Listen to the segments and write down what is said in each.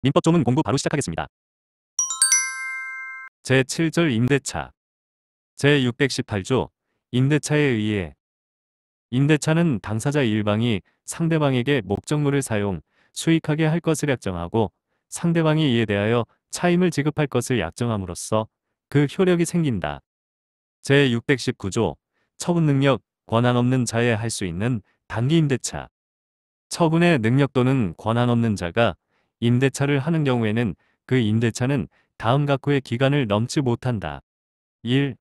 민법 조문 공부 바로 시작하겠습니다. 제7절 임대차 제618조 임대차에 의해 임대차는 당사자 일방이 상대방에게 목적물을 사용, 수익하게 할 것을 약정하고 상대방이 이에 대하여 차임을 지급할 것을 약정함으로써 그 효력이 생긴다. 제619조 처분 능력, 권한 없는 자에 할 수 있는 단기 임대차 처분의 능력 또는 권한 없는 자가 임대차를 하는 경우에는 그 임대차는 다음 각호의 기간을 넘지 못한다. 1.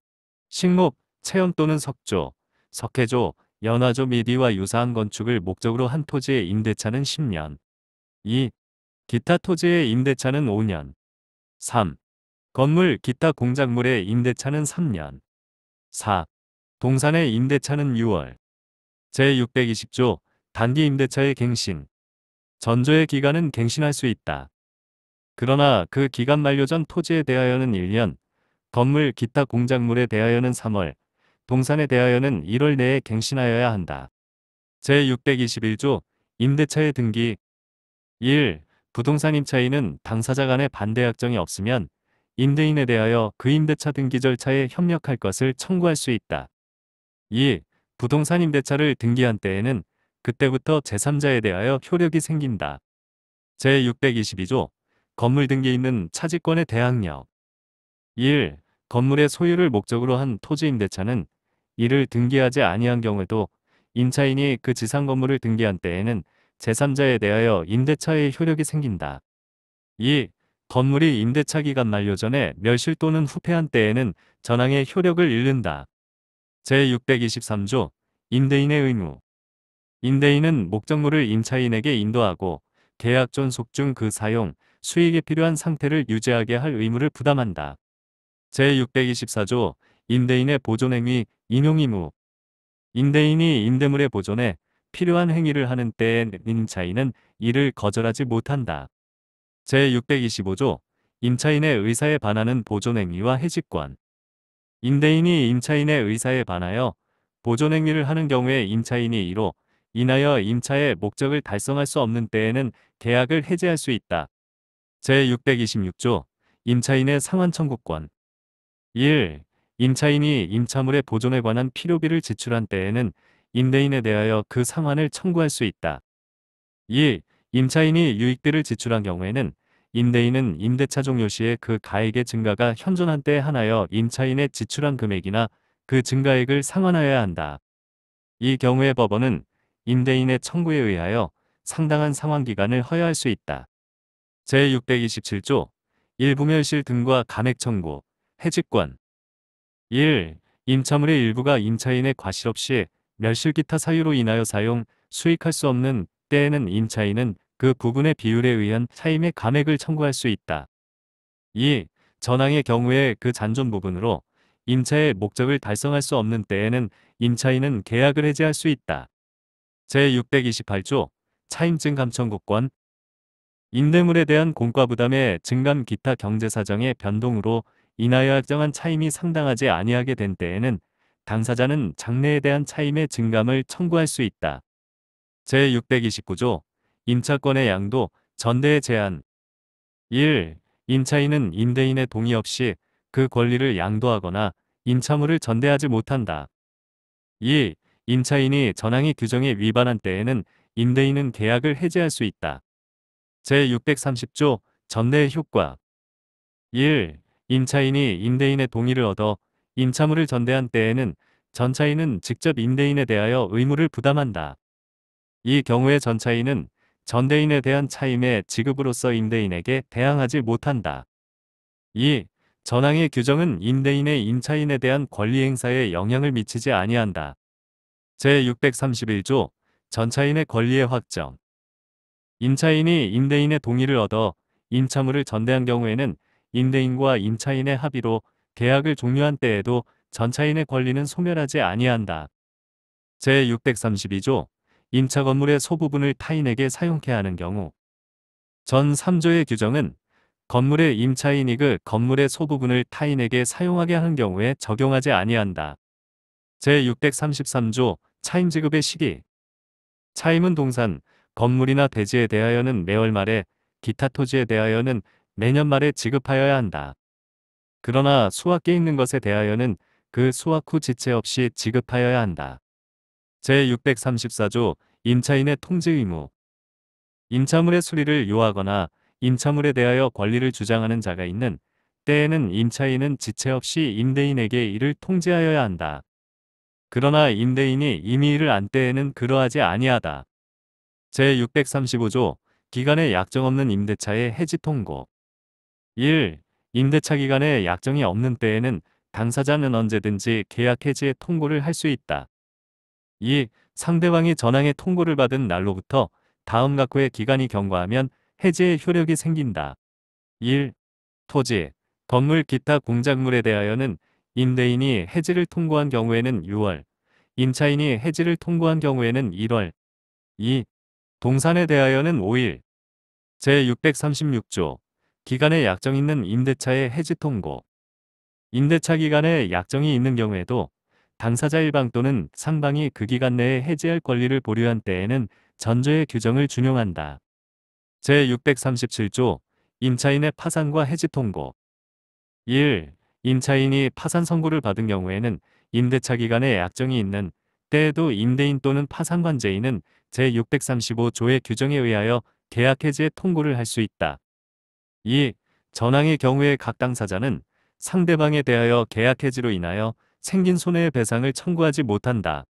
식목, 체험 또는 석조, 석회조, 연화조 및 이와 유사한 건축을 목적으로 한 토지의 임대차는 10년. 2. 기타 토지의 임대차는 5년. 3. 건물, 기타 공작물의 임대차는 3년. 4. 동산의 임대차는 6월. 제620조 단기 임대차의 갱신. 전조의 기간은 갱신할 수 있다. 그러나 그 기간 만료 전 토지에 대하여는 1년, 건물 기타 공작물에 대하여는 3월, 동산에 대하여는 1월 내에 갱신하여야 한다. 제621조 임대차의 등기 1. 부동산 임차인은 당사자 간의 반대 약정이 없으면 임대인에 대하여 그 임대차 등기 절차에 협력할 것을 청구할 수 있다. 2. 부동산 임대차를 등기한 때에는 그때부터 제3자에 대하여 효력이 생긴다. 제622조 건물 등기 있는 차지권의 대항력 1. 건물의 소유를 목적으로 한 토지 임대차는 이를 등기하지 아니한 경우에도 임차인이 그 지상 건물을 등기한 때에는 제3자에 대하여 임대차의 효력이 생긴다. 2. 건물이 임대차 기간 만료 전에 멸실 또는 후패한 때에는 전항의 효력을 잃는다. 제623조 임대인의 의무 임대인은 목적물을 임차인에게 인도하고 계약 존속 중 그 사용, 수익에 필요한 상태를 유지하게 할 의무를 부담한다. 제624조 임대인의 보존행위, 인용의무 임대인이 임대물의 보존에 필요한 행위를 하는 때에 임차인은 이를 거절하지 못한다. 제625조 임차인의 의사에 반하는 보존행위와 해지권 임대인이 임차인의 의사에 반하여 보존행위를 하는 경우에 임차인이 이로 인하여 임차의 목적을 달성할 수 없는 때에는 계약을 해지할 수 있다. 제626조 임차인의 상환 청구권 1. 임차인이 임차물의 보존에 관한 필요비를 지출한 때에는 임대인에 대하여 그 상환을 청구할 수 있다. 2. 임차인이 유익비를 지출한 경우에는 임대인은 임대차 종료 시에 그 가액의 증가가 현존한 때에 한하여 임차인의 지출한 금액이나 그 증가액을 상환하여야 한다. 이 경우에 법원은 임대인의 청구에 의하여 상당한 상환기간을 허여할 수 있다. 제627조 일부멸실 등과 감액 청구, 해지권 1. 임차물의 일부가 임차인의 과실 없이 멸실 기타 사유로 인하여 사용, 수익할 수 없는 때에는 임차인은 그 부분의 비율에 의한 차임의 감액을 청구할 수 있다. 2. 전항의 경우에 그 잔존 부분으로 임차의 목적을 달성할 수 없는 때에는 임차인은 계약을 해지할 수 있다. 제628조 차임증 감청구권 임대물에 대한 공과부담의 증감 기타 경제사정의 변동으로 인하여 약정한 차임이 상당하지 아니하게 된 때에는 당사자는 장래에 대한 차임의 증감을 청구할 수 있다. 제629조 임차권의 양도, 전대의 제한 1. 임차인은 임대인의 동의 없이 그 권리를 양도하거나 임차물을 전대하지 못한다. 2. 임차인이 전항의 규정에 위반한 때에는 임대인은 계약을 해지할 수 있다. 제630조 전대의 효과 1. 임차인이 임대인의 동의를 얻어 임차물을 전대한 때에는 전차인은 직접 임대인에 대하여 의무를 부담한다. 이 경우에 전차인은 전대인에 대한 차임의 지급으로서 임대인에게 대항하지 못한다. 2. 전항의 규정은 임대인의 임차인에 대한 권리 행사에 영향을 미치지 아니한다. 제631조 전차인의 권리의 확정 임차인이 임대인의 동의를 얻어 임차물을 전대한 경우에는 임대인과 임차인의 합의로 계약을 종료한 때에도 전차인의 권리는 소멸하지 아니한다. 제632조 임차 건물의 소부분을 타인에게 사용케 하는 경우 전 3조의 규정은 건물의 임차인이 그 건물의 소부분을 타인에게 사용하게 하는 경우에 적용하지 아니한다. 제633조 차임지급의 시기 차임은 동산, 건물이나 대지에 대하여는 매월 말에 기타 토지에 대하여는 매년 말에 지급하여야 한다. 그러나 수확기에 있는 것에 대하여는 그 수확 후 지체 없이 지급하여야 한다. 제634조 임차인의 통지 의무. 임차물의 수리를 요하거나 임차물에 대하여 권리를 주장하는 자가 있는 때에는 임차인은 지체 없이 임대인에게 이를 통지하여야 한다. 그러나 임대인이 이미 이를 안 때에는 그러하지 아니하다. 제635조 기간에 약정 없는 임대차의 해지 통고. 1. 임대차 기간에 약정이 없는 때에는 당사자는 언제든지 계약 해지의 통고를 할 수 있다. 2. 상대방이 전항의 통고를 받은 날로부터 다음 각후의 기간이 경과하면 해지의 효력이 생긴다. 1. 토지, 건물 기타 공작물에 대하여는 임대인이 해지를 통고한 경우에는 6월, 임차인이 해지를 통고한 경우에는 1월. 2. 동산에 대하여는 5일. 제636조 기간에 약정 있는 임대차의 해지 통고. 임대차 기간에 약정이 있는 경우에도 당사자 일방 또는 상방이 그 기간 내에 해지할 권리를 보류한 때에는 전조의 규정을 준용한다. 제637조 임차인의 파산과 해지 통고. 1. 임차인이 파산 선고를 받은 경우에는 임대차 기간에 약정이 있는 때에도 임대인 또는 파산관제인은 제635조의 규정에 의하여 계약 해지의 통고를 할 수 있다. 2. 전항의 경우에 각 당사자는 상대방에 대하여 계약 해지로 인하여 생긴 손해의 배상을 청구하지 못한다.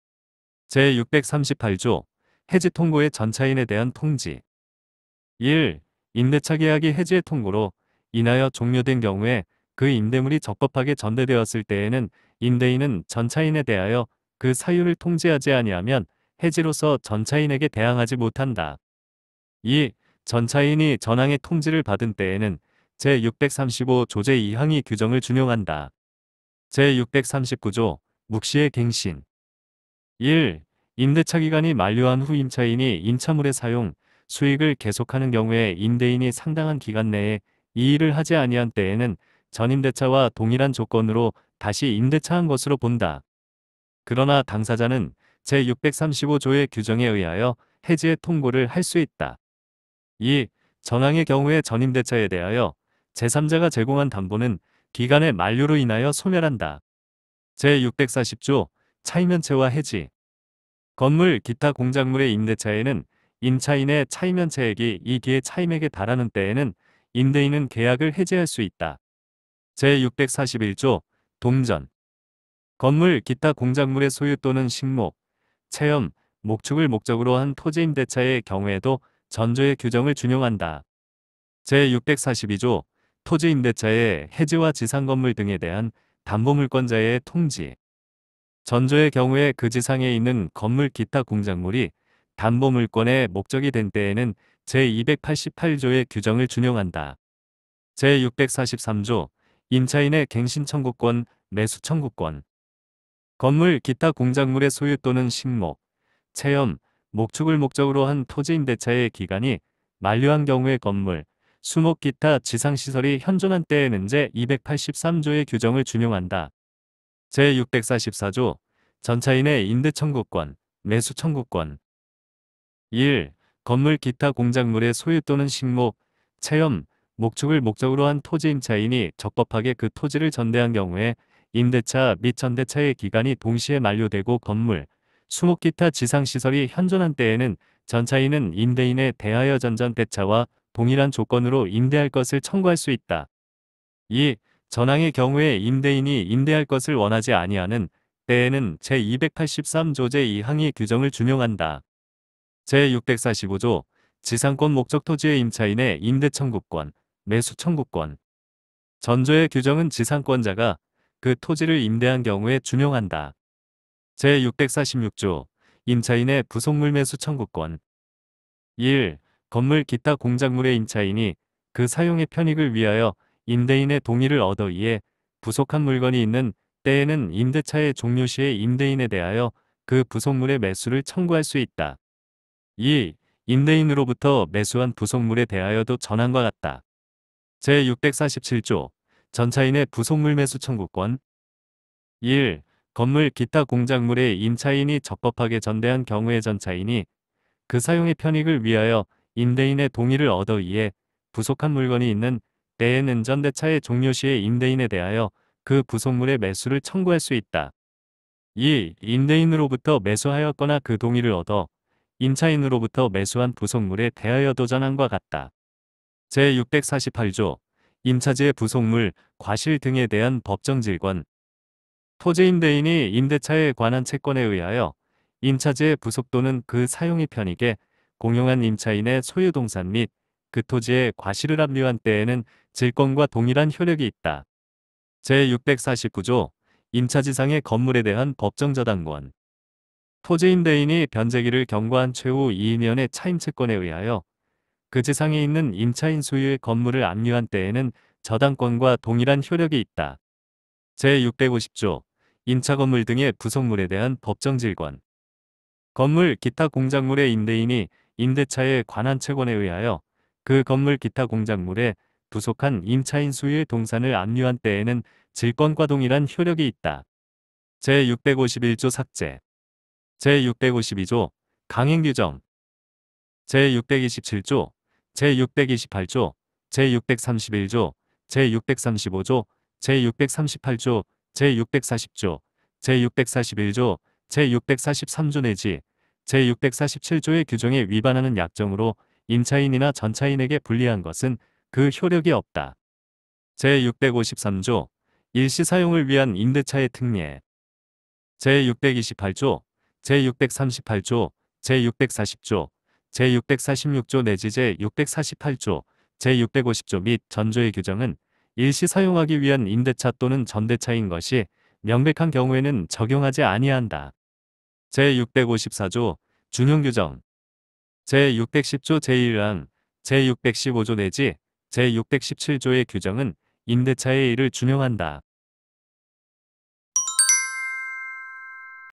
제638조 해지 통고의 전차인에 대한 통지. 1. 임대차 계약이 해지의 통고로 인하여 종료된 경우에 그 임대물이 적법하게 전대되었을 때에는 임대인은 전차인에 대하여 그 사유를 통지하지 아니하면 해지로서 전차인에게 대항하지 못한다. 2. 전차인이 전항의 통지를 받은 때에는 제635조 제2항이 규정을 준용한다. 제639조 묵시의 갱신. 1. 임대차 기간이 만료한 후 임차인이 임차물의 사용, 수익을 계속하는 경우에 임대인이 상당한 기간 내에 이 일을 하지 아니한 때에는 전임대차와 동일한 조건으로 다시 임대차한 것으로 본다. 그러나 당사자는 제635조의 규정에 의하여 해지의 통고를 할 수 있다. 2. 전항의 경우에 전임대차에 대하여 제3자가 제공한 담보는 기간의 만료로 인하여 소멸한다. 제640조 차이면체와 해지. 건물 기타 공작물의 임대차에는 임차인의 차이면체액이 이 기의 차임액에 달하는 때에는 임대인은 계약을 해지할 수 있다. 제641조 동전. 건물 기타 공작물의 소유 또는 식목, 체험, 목축을 목적으로 한 토지 임대차의 경우에도 전조의 규정을 준용한다. 제642조 토지 임대차의 해지와 지상 건물 등에 대한 담보물권자의 통지. 전조의 경우에 그 지상에 있는 건물 기타 공작물이 담보물권의 목적이 된 때에는 제288조의 규정을 준용한다. 제643조 임차인의 갱신 청구권, 매수 청구권. 건물 기타 공작물의 소유 또는 식목, 체험, 목축을 목적으로 한 토지 임대차의 기간이 만료한 경우의 건물, 수목 기타 지상시설이 현존한 때에는 제283조의 규정을 준용한다. 제644조 전차인의 임대 청구권, 매수 청구권. 1. 건물 기타 공작물의 소유 또는 식목, 체험, 목축을 목적으로 한 토지 임차인이 적법하게 그 토지를 전대한 경우에 임대차 및 전대차의 기간이 동시에 만료되고 건물, 수목 기타 지상시설이 현존한 때에는 전차인은 임대인에 대하여 전전대차와 동일한 조건으로 임대할 것을 청구할 수 있다. 2. 전항의 경우에 임대인이 임대할 것을 원하지 아니하는 때에는 제283조 제2항의 규정을 준용한다. 제645조 지상권 목적 토지의 임차인의 임대 청구권, 매수 청구권. 전조의 규정은 지상권자가 그 토지를 임대한 경우에 준용한다. 제646조 임차인의 부속물 매수 청구권. 1. 건물 기타 공작물의 임차인이 그 사용의 편익을 위하여 임대인의 동의를 얻어 이에 부속한 물건이 있는 때에는 임대차의 종료 시에 임대인에 대하여 그 부속물의 매수를 청구할 수 있다. 2. 임대인으로부터 매수한 부속물에 대하여도 전항과 같다. 제647조 전차인의 부속물 매수 청구권. 1. 건물 기타 공작물의 임차인이 적법하게 전대한 경우의 전차인이 그 사용의 편익을 위하여 임대인의 동의를 얻어 이에 부속한 물건이 있는 때에는 전대차의 종료 시에 임대인에 대하여 그 부속물의 매수를 청구할 수 있다. 2. 임대인으로부터 매수하였거나 그 동의를 얻어 임차인으로부터 매수한 부속물에 대하여 도전함과 같다. 제648조 임차지의 부속물, 과실 등에 대한 법정 질권. 토지임대인이 임대차에 관한 채권에 의하여 임차지의 부속 또는 그 사용이 편익에 공용한 임차인의 소유동산 및 그 토지의 과실을 압류한 때에는 질권과 동일한 효력이 있다. 제649조 임차지상의 건물에 대한 법정저당권. 토지임대인이 변제기를 경과한 최후 2년의 차임채권에 의하여 그 지상에 있는 임차인 소유의 건물을 압류한 때에는 저당권과 동일한 효력이 있다. 제650조 임차 건물 등의 부속물에 대한 법정질권. 건물 기타 공작물의 임대인이 임대차에 관한 채권에 의하여 그 건물 기타 공작물에 부속한 임차인 소유의 동산을 압류한 때에는 질권과 동일한 효력이 있다. 제651조 삭제. 제652조 강행규정. 제627조, 제628조, 제631조, 제635조, 제638조, 제640조, 제641조, 제643조 내지 제647조의 규정에 위반하는 약정으로 임차인이나 전차인에게 불리한 것은 그 효력이 없다. 제653조 일시 사용을 위한 임대차의 특례. 제628조, 제638조, 제640조, 제646조 내지 제648조, 제650조 및 전조의 규정은 일시 사용하기 위한 임대차 또는 전대차인 것이 명백한 경우에는 적용하지 아니한다. 제654조 준용규정. 제610조 제1항, 제615조 내지 제617조의 규정은 임대차의 일을 준용한다.